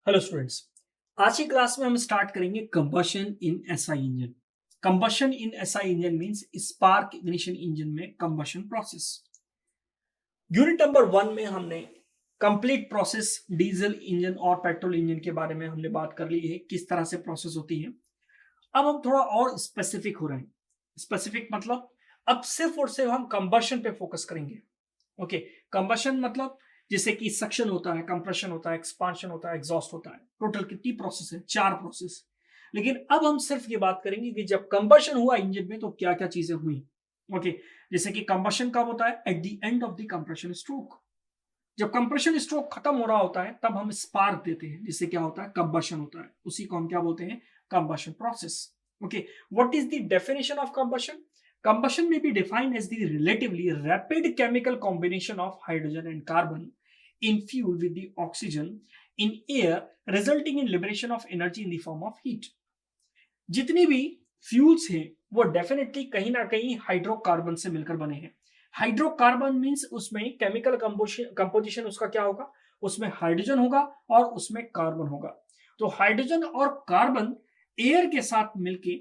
Hello students. आज की class में हम स्टार्ट करेंगे combustion in SI engine. Combustion in SI engine means spark ignition engine में कंबशन प्रोसेस। यूनिट नंबर 1 में हमने कंप्लीट प्रोसेस डीजल इंजन और पेट्रोल इंजन के बारे में हमने बात कर ली है, किस तरह से प्रोसेस होती है। अब हम थोड़ा और स्पेसिफिक हो रहे हैं। स्पेसिफिक मतलब अब सिर्फ और सिर्फ हम कंबशन पे फोकस करेंगे। ओके, कंबशन मतलब जैसे कि सक्शन होता है, कंप्रेशन होता है, एक्सपांशन होता है, एग्जॉस्ट होता है। टोटल कितनी प्रोसेस है? 4 प्रोसेस। लेकिन अब हम सिर्फ ये बात करेंगे कि जब कंबशन हुआ इंजन में तो क्या क्या चीजें हुई। ओके, जैसे कि कंबशन कब होता है? At the end of the compression stroke. जब कंप्रेशन स्ट्रोक खत्म हो रहा होता है तब हम स्पार्क देते हैं, जिससे क्या होता है? कंबशन होता है। उसी को हम क्या बोलते हैं? Combustion process. Okay, what is the definition of combustion? Combustion may be defined as the relatively rapid chemical combination of hydrogen and carbon in fuel with the oxygen in air, resulting in liberation of energy in the form of heat. जितनी भी fuels हैं वो definitely कहीं ना कहीं hydrocarbon से मिलकर बने हैं। हाइड्रोकार्बन मींस उसमें केमिकल कंपोजिशन उसका क्या होगा? उसमें हाइड्रोजन होगा और उसमें कार्बन होगा। तो हाइड्रोजन और कार्बन एयर के साथ मिलके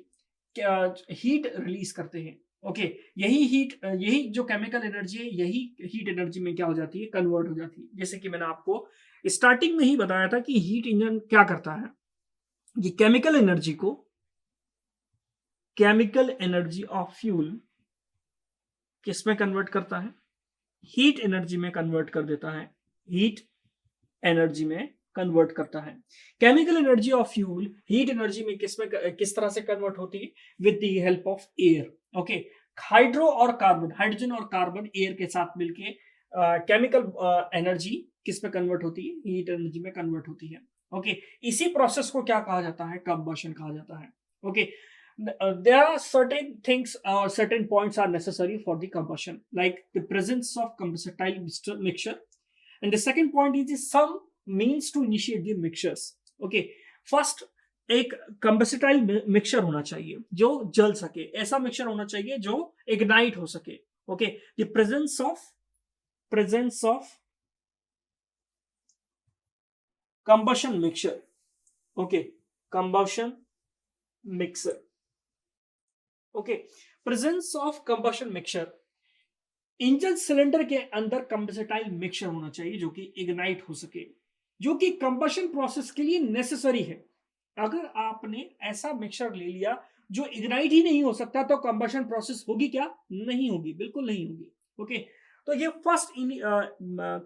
हीट रिलीज करते हैं। ओके, यही जो केमिकल एनर्जी है, यही हीट एनर्जी में क्या हो जाती है? कन्वर्ट हो जाती है। जैसे कि मैंने आपको स्टार्टिंग में ही बताया था कि हीट इंजन क्या करता है, ये केमिकल एनर्जी ऑफ फ्यूल किस में कन्वर्ट करता है? हीट एनर्जी में कन्वर्ट कर देता है। हीट एनर्जी में कन्वर्ट करता है। Chemical energy of fuel heat energy में किस तरह से कन्वर्ट होती है? With the help of air. Okay, hydrogen और कार्बन एयर के साथ मिलके केमिकल एनर्जी किस में कन्वर्ट होती है? हीट एनर्जी में कन्वर्ट होती है। ओके, इसी प्रोसेस को क्या कहा जाता है? कंबशन कहा जाता है। Okay, there are certain things or certain points are necessary for the combustion, like the presence of combustile mixture, and the second point is the some means to initiate the mixtures. Okay, first एक combustible mixture होना चाहिए जो जल सके, ऐसा mixture होना चाहिए जो इग्नाइट हो सके। Okay, the presence of combustion mixture. Okay, combustion mixer. Okay, presence of combustion mixture, engine cylinder के अंदर कंबस्टाइल मिक्सचर होना चाहिए जो कि इग्नाइट हो सके, जो कि कंबशन प्रोसेस के लिए नेसेसरी है। अगर आपने ऐसा मिक्सचर ले लिया जो इग्नाइट ही नहीं हो सकता तो कंबशन प्रोसेस होगी क्या? नहीं होगी, बिल्कुल नहीं होगी। ओके, तो ये फर्स्ट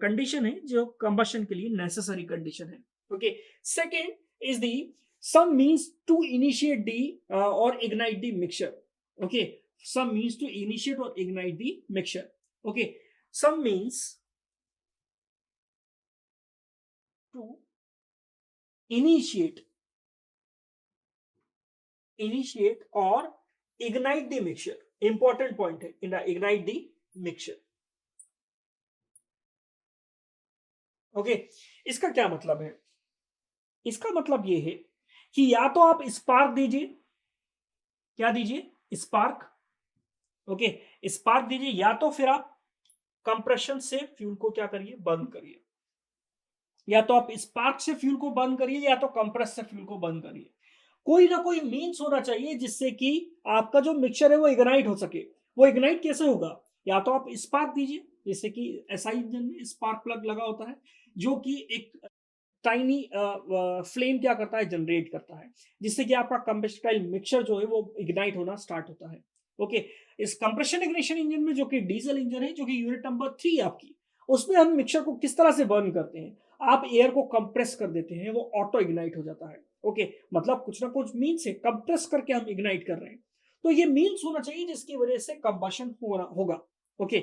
कंडीशन है जो कंबशन के लिए नेसेसरी कंडीशन है। Okay, second is the some means to initiate the or ignite the mixture. Okay, some means to initiate or ignite the mixture. Okay, some means to initiate or ignite the mixture. Important point है, ignite the mixture. Okay, इसका क्या मतलब है? इसका मतलब ये है कि या तो आप स्पार्क दीजिए, क्या दीजिए? स्पार्क। ओके, स्पार्क दीजिए, या तो फिर आप कंप्रेशन से फ्यूल को क्या करिए? बर्न करिए। या तो आप स्पार्क से फ्यूल को बर्न करिए या तो कंप्रेस से फ्यूल को बर्न करिए। कोई ना कोई मीन्स होना चाहिए जिससे कि आपका जो मिक्सचर है वो इग्नाइट हो सके। वो इग्नाइट कैसे होगा? या तो आप स्पार्क दीजिए, जैसे कि एसआई इंजन में स्पार्क प्लग लगा होता है जो कि एक टाइनी फ्लेम क्या करता है? जनरेट करता है, जिससे कि आपका कंबस्टाइल मिक्सचर जो है वो इग्नाइट होना स्टार्ट होता है। ओके, इस कंप्रेशन इग्निशन इंजन में जो कि डीजल इंजन है, जो कि यूनिट नंबर 3 आपकी, उसमें हम मिक्सचर को किस तरह से बर्न करते हैं? आप एयर को कंप्रेस कर देते हैं, वो ऑटो इग्नाइट हो जाता है। ओके, मतलब कुछ ना कुछ मीन्स है, कंप्रेस करके हम इग्नाइट कर रहे हैं। तो ये मीन्स होना चाहिए जिसकी वजह से कंबशन होगा। Okay,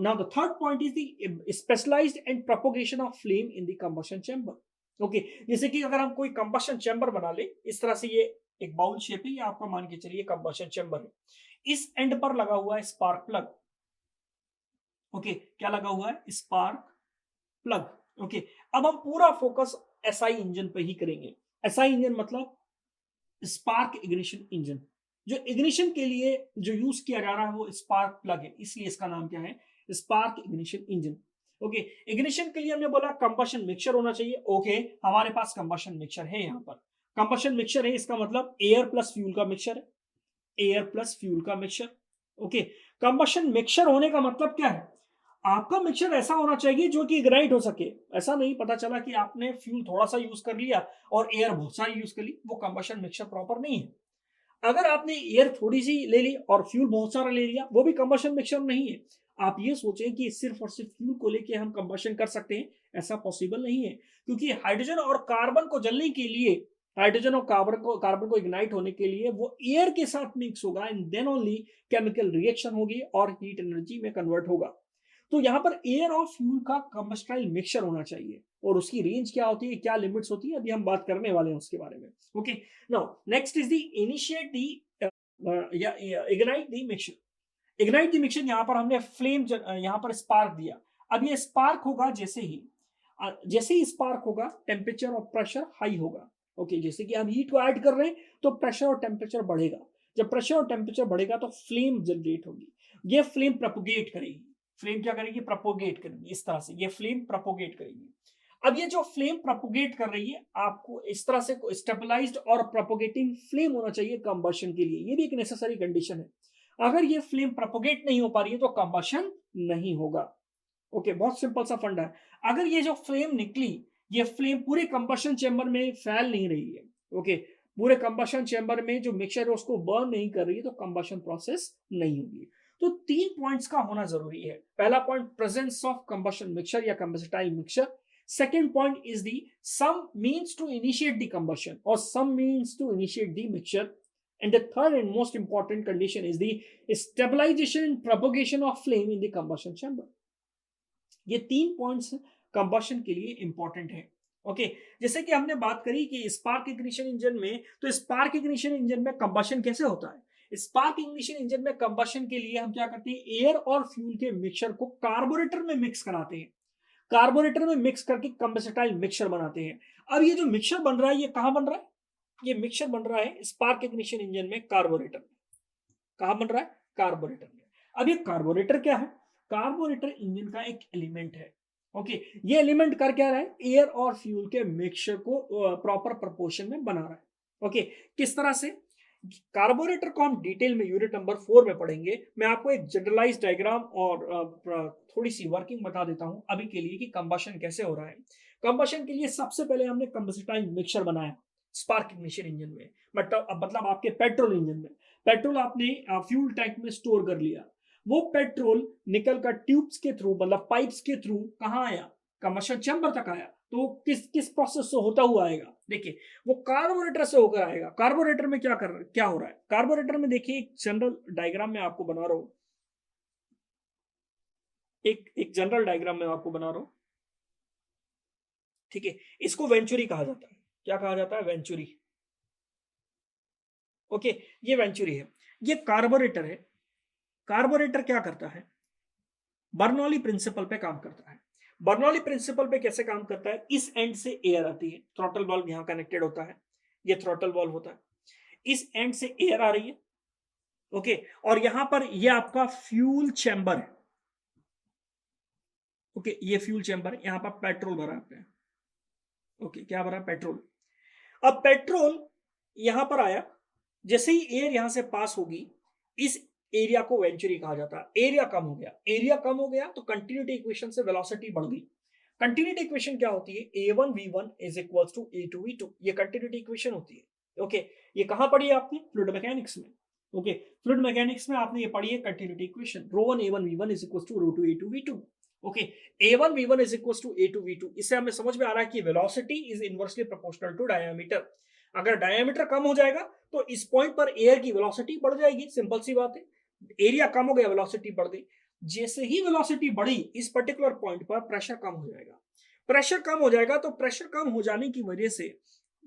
now the third point is the specialized and propagation of flame in the combustion chamber. Okay, जैसे कि अगर हम कोई कंबशन चैम्बर बना ले, इस तरह से ये एक बाउल शेप है, ये आपका मान के चलिए कंबशन चैम्बर है। इस एंड पर लगा हुआ है स्पार्क प्लग। ओके, क्या लगा हुआ है? Spark plug. ओके, अब हम पूरा फोकस एसआई इंजन पे ही करेंगे। एसआई इंजन मतलब स्पार्क इग्निशन इंजन। जो इग्निशन के लिए जो यूज किया जा रहा है वो स्पार्क प्लग है, इसलिए इसका नाम क्या है? Spark ignition engine. Okay, ignition के लिए हमने बोला कंबशन मिक्सचर होना चाहिए। ओके, हमारे पास कंबशन मिक्सचर है। यहाँ पर कंबशन मिक्सचर है, इसका मतलब एयर प्लस फ्यूल का मिक्सचर है, एयर प्लस फ्यूल का मिक्सचर। ओके, कंबशन मिक्सचर होने का मतलब क्या है? आपका मिक्सचर ऐसा होना चाहिए जो कि इग्नाइट हो सके। ऐसा नहीं पता चला कि आपने फ्यूल थोड़ा सा यूज कर लिया और एयर बहुत सारी यूज कर ली, वो कंबशन मिक्सचर प्रॉपर नहीं है। अगर आपने एयर थोड़ी सी ले ली और फ्यूल बहुत सारा ले लिया, वो भी कंबशन मिक्सचर नहीं है। आप ये सोचें कि सिर्फ और सिर्फ फ्यूल को लेके हम कंबशन कर सकते हैं, ऐसा पॉसिबल नहीं है। क्योंकि हाइड्रोजन और कार्बन को जलने के लिए, हाइड्रोजन और कार्बन को इग्नाइट होने के लिए वो एयर के साथ मिक्स होगा, and then only chemical reaction होगी और हीट एनर्जी में कन्वर्ट होगा। तो यहाँ पर एयर और फ्यूल का कंबस्टाइल मिक्सचर होना चाहिए, और उसकी रेंज क्या होती है, क्या लिमिट्स होती है, अभी हम बात करने वाले हैं उसके बारे में। Okay, now next is the initiate the या ignite the mixture. Ignite the mixture, यहाँ पर हमने फ्लेम, यहाँ पर स्पार्क दिया। अब ये स्पार्क होगा जैसे ही स्पार्क होगा, टेम्परेचर और प्रेशर हाई होगा। ओके, जैसे कि हम हीट को ऐड कर रहे हैं तो प्रेशर और टेम्परेचर बढ़ेगा। जब प्रेशर और टेम्परेचर बढ़ेगा तो फ्लेम जनरेट होगी। ये फ्लेम प्रोपोगेट करेगी। फ्लेम क्या करेगी? प्रोपोगेट करेगी। इस तरह से ये फ्लेम प्रोपोगेट करेगी। अब ये जो फ्लेम प्रोपोगेट कर रही है, आपको इस तरह से स्टेबलाइज्ड और प्रोपोगेटिंग फ्लेम होना चाहिए कंबशन के लिए। ये भी एक नेसेसरी कंडीशन है। अगर ये फ्लेम प्रोपोगेट नहीं हो पा रही है तो कंबशन नहीं होगा। ओके, बहुत सिंपल सा फंडा है। अगर ये जो फ्लेम निकली, ये फ्लेम पूरे कंबशन चेंबर में फैल नहीं रही है, ओके, पूरे कंबशन चेंबर में जो मिक्सचर है उसको बर्न नहीं कर रही है, तो कंबशन प्रोसेस नहीं होगी। तो 3 पॉइंट्स का होना जरूरी है। पहला point, presence of combustion mixture या combustible mixture. Second point is the some means to initiate the combustion और some means to initiate the mixture. And the third and most important condition is the stabilization and propagation of flame in the combustion chamber. ये 3 points combustion के लिए important है। Okay, जैसे कि हमने बात करी कि स्पार्क इग्निशन इंजन में, तो स्पार्क इग्निशन इंजन में कंबशन कैसे होता है? स्पार्क इग्निशन इंजन में कंबशन के लिए हम क्या करते हैं? एयर और फ्यूल के मिक्सचर को कार्बोरेटर में मिक्स कराते हैं। कार्बोरेटर में मिक्स करके कंबस्टाइल मिक्सचर बनाते हैं। अब ये जो मिक्सचर बन रहा है, ये कहां बन रहा है? ये मिक्सचर बन रहा है स्पार्क इग्निशन इंजन में कार्बोरेटर में। कहां बन रहा है? कार्बोरेटर में। अब ये कार्बोरेटर क्या है? कार्बोरेटर इंजन का एक एलिमेंट है। ओके, ये एलिमेंट कर क्या रहा है? एयर और फ्यूल के मिक्सचर को प्रॉपर प्रोपोर्शन में बना रहा है। ओके, किस तरह से? कार्बोरेटर को हम डिटेल में यूनिट नंबर 4 में पढ़ेंगे। मैं आपको एक जनरलाइज डायग्राम और थोड़ी सी वर्किंग बता देता हूं अभी के लिए कि कंबशन कैसे हो रहा है। कंबशन के लिए सबसे पहले हमने कंबस्टाइल मिक्सचर बनाया स्पार्क इग्निशन इंजन में, मतलब आपके पेट्रोल इंजन में। पेट्रोल आपने फ्यूल टैंक में स्टोर कर लिया। वो पेट्रोल निकल कर ट्यूब्स के थ्रू, मतलब पाइप्स के थ्रू कहाँ आया? कंबशन चैम्बर तक आया। तो किस किस प्रोसेस से होता हुआ आएगा? देखिए, वो कार्बोरेटर से होकर आएगा। कार्बोरेटर में क्या हो रहा है? कार्बोरेटर में देखिए, एक जनरल डायग्राम में आपको बना रहा हूं, एक जनरल डायग्राम में आपको बना रहा हूं। ठीक है, इसको वेंचुरी कहा जाता है। क्या कहा जाता है? वेंचुरी। ओके, ये वेंचुरी है, ये कार्बोरेटर है। कार्बोरेटर क्या करता है? बर्नौली प्रिंसिपल पे काम करता है। बर्नौली प्रिंसिपल पे कैसे काम करता है? इस एंड से एयर आती है, थ्रॉटल वाल्व यहां कनेक्टेड होता है, ये थ्रॉटल वाल्व होता है। इस एंड से एयर आ रही है। ओके, और यहां पर ये आपका फ्यूल चैम्बर है। ओके, ये फ्यूल चैम्बर है, यहां पर पेट्रोल भरा आपने। ओके, क्या भरा? पेट्रोल। अब पेट्रोल यहां पर आया, जैसे ही एयर यहां से पास होगी, इस एरिया को वेंचुरी कहा जाता है। एरिया कम हो गया, एरिया कम हो गया तो कंटिन्यूटी इक्वेशन से वेलोसिटी बढ़ गई। कंटिन्यूटी इक्वेशन क्या होती है? a1v1 is equals to a2v2, ये कंटिन्यूटी इक्वेशन होती है। ओके, ये कहां पढ़ी है आपने? फ्लूइड मैकेनिक्स में। ओके, फ्लूइड मैकेनिक्स में आपने ये पढ़ी है continuity equation, ρ1 a1v1 is equals to ρ2 a2v2। Okay, a1v1 is equals to a2v2, इससे हमें समझ में आ रहा है कि velocity is inversely proportional to diameter. अगर डायमीटर कम हो जाएगा तो इस पॉइंट पर एयर की वेलोसिटी बढ़ जाएगी, सिंपल सी बात है। एरिया कम हो गया, वेलोसिटी बढ़ गई। जैसे ही वेलोसिटी बढ़ी, इस पर्टिकुलर पॉइंट पर प्रेशर कम हो जाएगा। प्रेशर कम हो जाएगा तो प्रेशर कम हो जाने की वजह से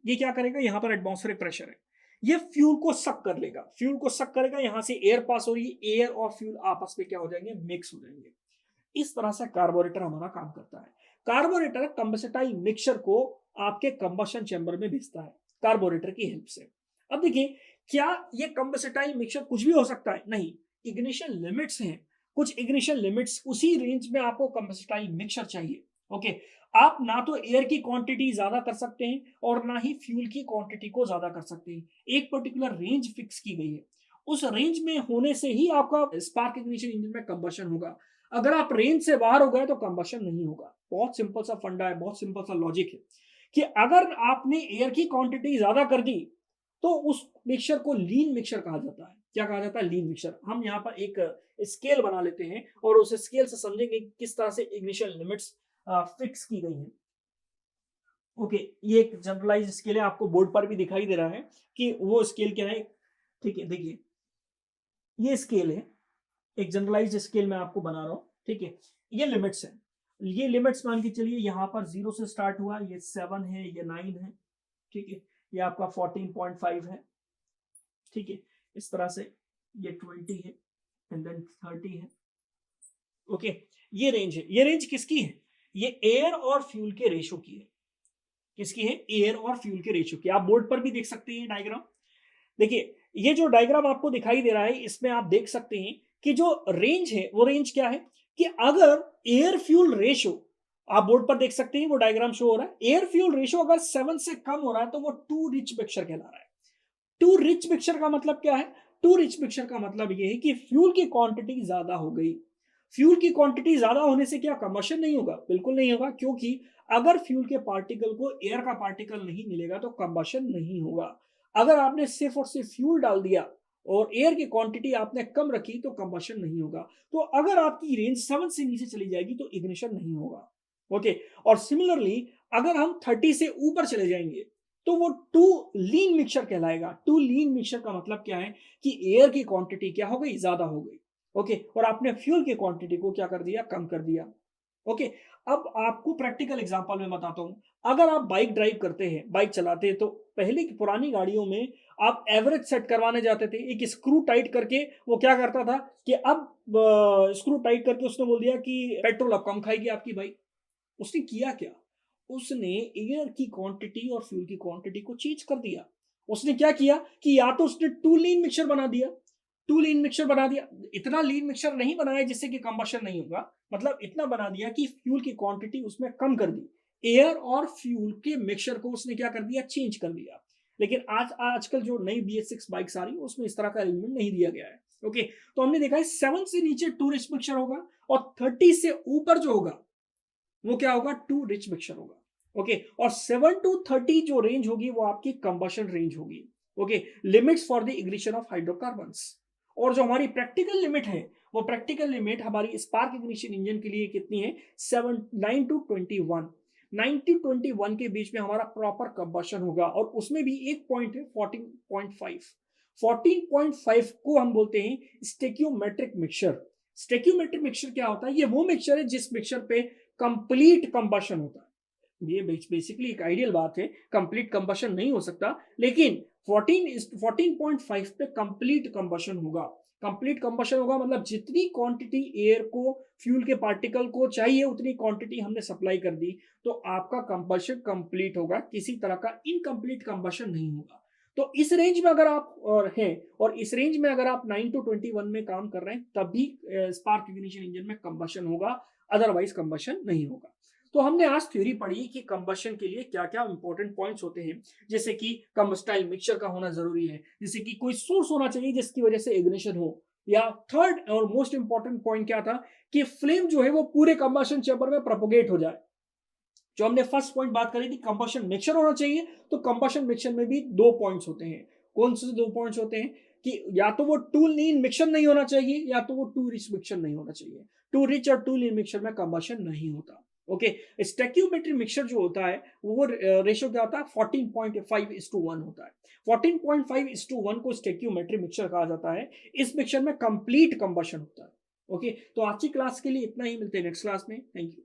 ये क्या करेगा? यहां पर एटमॉस्फेरिक प्रेशर है, ये फ्यूल को सक कर लेगा। फ्यूल को सक करेगा, यहां से एयर पास हो रही है, एयर और फ्यूल आपस में क्या हो जाएंगे? मिक्स हो जाएंगे। इस तरह से कार्बोरेटर हमारा काम करता है। कार्बोरेटर कंबस्टाइल मिक्सचर को आपके कंबशन चैम्बर में भेजता है कार्बोरेटर की हेल्प से। अब देखिए, क्या ये कंबस्टाइल मिक्सचर कुछ भी हो सकता है? नहीं, इग्निशन लिमिट्स हैं। कुछ इग्निशन लिमिट्स, उसी रेंज में आपको कंबस्टाइल मिक्सचर चाहिए। ओके, आप ना तो एयर की क्वांटिटी ज्यादा कर सकते हैं और ना ही फ्यूल की क्वांटिटी को ज्यादा कर सकते हैं। एक पर्टिकुलर रेंज फिक्स की गई है, उस रेंज में होने से ही आपका स्पार्क इग्निशन इंजन में कंबशन होगा। अगर आप रेंज से बाहर हो गए तो कंबशन नहीं होगा। बहुत सिंपल सा फंडा है, बहुत सिंपल सा लॉजिक है कि अगर आपने एयर की क्वांटिटी ज्यादा कर दी तो उस मिक्सचर को लीन मिक्सचर कहा जाता है। क्या कहा जाता है? Lean mixture. हम यहाँ पर एक स्केल बना लेते हैं और उस स्केल से समझेंगे किस तरह से इग्निशन लिमिट्स फिक्स की गई हैं। ओके, ये एक जनरलाइज स्केल है, आपको बोर्ड पर भी दिखाई दे रहा है कि वो स्केल क्या है। ठीक है, देखिए ये स्केल है, एक जनरलाइज स्केल मैं आपको बना रहा हूँ। ठीक है, ये लिमिट्स है, ये लिमिट्स मान के चलिए यहाँ पर 0 से स्टार्ट हुआ, ये 7 है, ये 9 है। ठीक है, ये आपका 14.5 है। ठीक है, इस तरह से ये 20 है एंड देन 30 है। ओके, ये रेंज है। ये रेंज किसकी है? ये एयर और फ्यूल के रेशो की है। किसकी है? एयर और फ्यूल के रेशो की। आप बोर्ड पर भी देख सकते हैं डायग्राम। देखिए, ये जो डायग्राम आपको दिखाई दे रहा है, इसमें आप देख सकते हैं कि जो रेंज है वो रेंज क्या है कि अगर एयर फ्यूल रेशो, आप बोर्ड पर देख सकते हैं वो डायग्राम शो हो रहा है, एयर फ्यूल रेशो अगर 7 से कम हो रहा है तो वो टू रिच मिक्सचर कहला रहा है। टू रिच मिक्सचर का मतलब क्या है? टू रिच मिक्सचर का मतलब ये है कि फ्यूल की क्वांटिटी ज्यादा हो गई। फ्यूल की क्वांटिटी ज्यादा होने से क्या कंबशन नहीं होगा? बिल्कुल नहीं होगा, क्योंकि अगर फ्यूल के पार्टिकल को एयर का पार्टिकल नहीं मिलेगा तो कंबशन नहीं होगा। अगर आपने सिर्फ और सिर्फ फ्यूल डाल दिया और एयर की क्वांटिटी आपने कम रखी तो कंबशन नहीं होगा। तो अगर आपकी रेंज 7 से नीचे चली जाएगी तो इग्निशन नहीं होगा। ओके, और सिमिलरली अगर हम 30 से ऊपर चले जाएंगे तो वो टू लीन मिक्सचर कहलाएगा। टू लीन मिक्सचर का मतलब क्या है कि एयर की क्वांटिटी क्या हो गई? ज्यादा हो गई। ओके, और आपने फ्यूल की क्वांटिटी को क्या कर दिया? कम कर दिया। ओके, अब आपको प्रैक्टिकल एग्जांपल में बताता हूं। अगर आप बाइक ड्राइव करते हैं, बाइक चलाते हैं, तो पहले की पुरानी गाड़ियों में आप एवरेज सेट करवाने जाते थे, एक स्क्रू टाइट करके वो क्या करता था कि अब स्क्रू टाइट करके उसने बोल दिया कि पेट्रोल अब कम खाएगी आपकी बाइक। उसने किया क्या? उसने एयर की क्वांटिटी और फ्यूल की क्वांटिटी को चेंज कर दिया। उसने क्या किया कि या तो उसने टू लीन मिक्सचर बना दिया, टू लीन मिक्सचर बना दिया। इतना लीन मिक्सचर नहीं बनाया जिससे कि कंबशन नहीं होगा, मतलब इतना बना दिया कि फ्यूल की क्वांटिटी उसमें कम कर दी। एयर और फ्यूल के मिक्सचर को उसने क्या कर दिया? चेंज कर दिया। लेकिन आजकल जो नई BS6 बाइक्स आ रही है उसमें इस तरह का एलिमेंट नहीं दिया गया है। ओके, तो हमने देखा है 7 से नीचे टू रिच मिक्सचर होगा और 30 से ऊपर जो होगा वो क्या होगा? टू रिच मिक्सचर होगा। ओके, और 7 to 30 जो रेंज होगी वो आपकी कंबशन रेंज होगी। Okay, limits for the ignition of hydrocarbons. और जो हमारी प्रैक्टिकल लिमिट है, वो प्रैक्टिकल लिमिट हमारी स्पार्क इग्निशन इंजन के लिए कितनी है? 9 to 21। 9 to 21 के बीच में हमारा प्रॉपर कंबशन होगा। और उसमें भी एक पॉइंट है 14.5। 14.5 को हम बोलते हैं स्टेक्योमेट्रिक मिक्सचर। स्टेक्योमेट्रिक मिक्सचर क्या होता है? ये वो मिक्सचर है जिस मिक्सचर पे कंप्लीट कंबशन होता है। ये बेसिकली एक आइडियल बात है, कंप्लीट कंबशन नहीं हो सकता, लेकिन 14.5 पे कंप्लीट कंबशन होगा। कंप्लीट कंबशन होगा मतलब जितनी क्वांटिटी एयर को, फ्यूल के पार्टिकल को चाहिए उतनी क्वांटिटी हमने सप्लाई कर दी, तो आपका कंबशन कंप्लीट होगा, किसी तरह का इनकम्प्लीट कंबशन नहीं होगा। तो इस रेंज में अगर आप हैं और इस रेंज में अगर आप 9 to 21 में काम कर रहे हैं तभी स्पार्क इग्निशन इंजन में कंबशन होगा, अदरवाइज कंबशन नहीं होगा। तो हमने आज थ्योरी पढ़ी कि कंबशन के लिए क्या क्या इंपॉर्टेंट पॉइंट्स होते हैं, जैसे कि कंबस्टाइल मिक्सचर का होना जरूरी है, जैसे कि कोई सोर्स होना चाहिए जिसकी वजह से इग्निशन हो, या थर्ड और मोस्ट इंपॉर्टेंट पॉइंट क्या था कि फ्लेम जो है वो पूरे कंबशन चैम्बर में प्रोपोगेट हो जाए। जो हमने फर्स्ट पॉइंट बात करी थी कंबशन मिक्सचर होना चाहिए, तो कंबशन मिक्सचर में भी दो पॉइंट्स होते हैं। कौन से दो पॉइंट्स होते हैं कि या तो वो टू लीन मिक्सचर नहीं होना चाहिए या तो वो टू रिच मिक्सचर नहीं होना चाहिए। टू रिच और टू लीन मिक्सचर में कंबशन नहीं होता। ओके, स्टेक्योमेट्रिक मिक्सचर जो होता है वो रेशियो क्या होता है? 14.5:1 होता है। 14.5:1 को स्टेक्योमेट्रिक मिक्सचर कहा जाता है। इस मिक्सचर में कंप्लीट कंबशन होता है। ओके, तो आज की क्लास के लिए इतना ही, मिलते हैं नेक्स्ट क्लास में। Thank you.